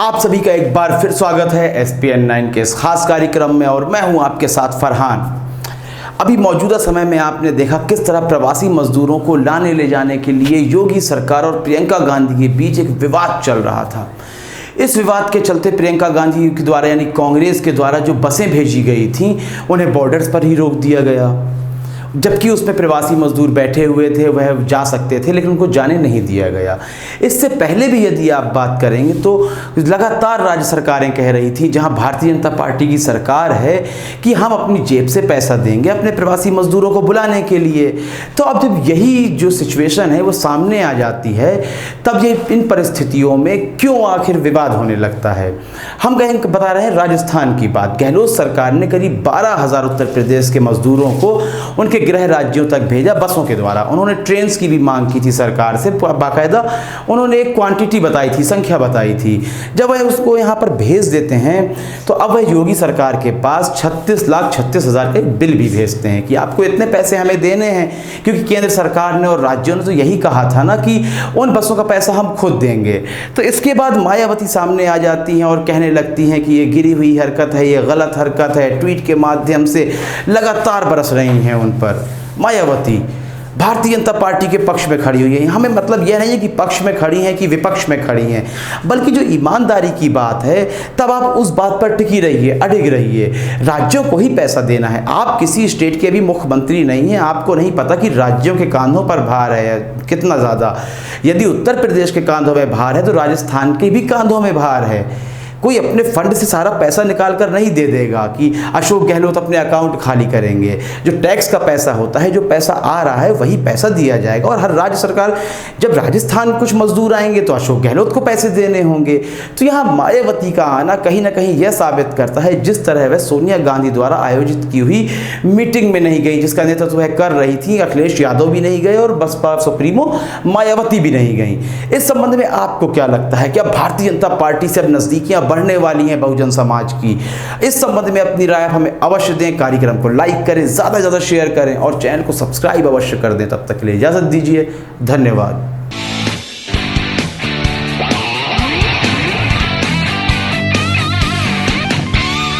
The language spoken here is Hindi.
आप सभी का एक बार फिर स्वागत है SPN9 के इस खास कार्यक्रम में और मैं हूं आपके साथ फरहान। अभी मौजूदा समय में आपने देखा किस तरह प्रवासी मजदूरों को लाने ले जाने के लिए योगी सरकार और प्रियंका गांधी के बीच एक विवाद चल रहा था। इस विवाद के चलते प्रियंका गांधी के द्वारा यानी कांग्रेस के द्वारा जो बसें भेजी गई थीं उन्हें बॉर्डर्स पर ही रोक दिया गया, जबकि उसमें प्रवासी मजदूर बैठे हुए थे, वह जा सकते थे लेकिन उनको जाने नहीं दिया गया। इससे पहले भी यदि आप बात करेंगे तो लगातार राज्य सरकारें कह रही थी, जहां भारतीय जनता पार्टी की सरकार है, कि हम अपनी जेब से पैसा देंगे अपने प्रवासी मजदूरों को बुलाने के लिए। तो अब जब यही जो सिचुएशन है वो सामने आ जाती है, तब ये इन परिस्थितियों में क्यों आखिर विवाद होने लगता है। हम बता रहे हैं राजस्थान की बात। गहलोत सरकार ने करीब 12,000 उत्तर प्रदेश के मजदूरों को उनके गृह राज्यों तक भेजा बसों के द्वारा। उन्होंने ट्रेन्स की भी मांग की थी सरकार से, बाकायदा उन्होंने एक क्वांटिटी बताई थी, संख्या बताई थी। जब वह उसको यहाँ पर भेज देते हैं तो अब वह योगी सरकार के पास 36,36,000 के बिल भी भेजते हैं कि आपको इतने पैसे हमें देने हैं, क्योंकि केंद्र सरकार ने और राज्यों ने तो यही कहा था ना कि उन बसों का पैसा हम खुद देंगे। तो इसके बाद मायावती सामने आ जाती हैं और कहने लगती हैं कि ये गिरी हुई हरकत है, ये गलत हरकत है। ट्वीट के माध्यम से लगातार बरस रही हैं उन पर। मायावती भारतीय जनता पार्टी के पक्ष में खड़ी हुई है। हमें मतलब यह नहीं है कि पक्ष में खड़ी हैं कि विपक्ष में खड़ी हैं, बल्कि जो ईमानदारी की बात है तब आप उस बात पर टिकी रहिए, अडिग रहिए। राज्यों को ही पैसा देना है। आप किसी स्टेट के भी मुख्यमंत्री नहीं हैं, आपको नहीं पता कि राज्यों के कांधों पर भार है कितना ज़्यादा। यदि उत्तर प्रदेश के कांधों में भार है तो राजस्थान के भी कांधों में भार है। कोई अपने फंड से सारा पैसा निकाल कर नहीं दे देगा कि अशोक गहलोत अपने अकाउंट खाली करेंगे। जो टैक्स का पैसा होता है, जो पैसा आ रहा है वही पैसा दिया जाएगा। और हर राज्य सरकार, जब राजस्थान कुछ मजदूर आएंगे तो अशोक गहलोत को पैसे देने होंगे। तो यहाँ मायावती का आना कहीं ना कहीं यह साबित करता है, जिस तरह वह सोनिया गांधी द्वारा आयोजित की हुई मीटिंग में नहीं गई, जिसका नेतृत्व वह कर रही थी, अखिलेश यादव भी नहीं गए और बसपा सुप्रीमो मायावती भी नहीं गई। इस संबंध में आपको क्या लगता है? क्या भारतीय जनता पार्टी से अब नजदीकियां बढ़ने वाली हैं बहुजन समाज की? इस संबंध में अपनी राय हमें अवश्य दें। कार्यक्रम को लाइक करें, ज़्यादा से ज़्यादा शेयर करें और चैनल को सब्सक्राइब अवश्य कर दें। तब तक के लिए इजाज़त दीजिए। धन्यवाद।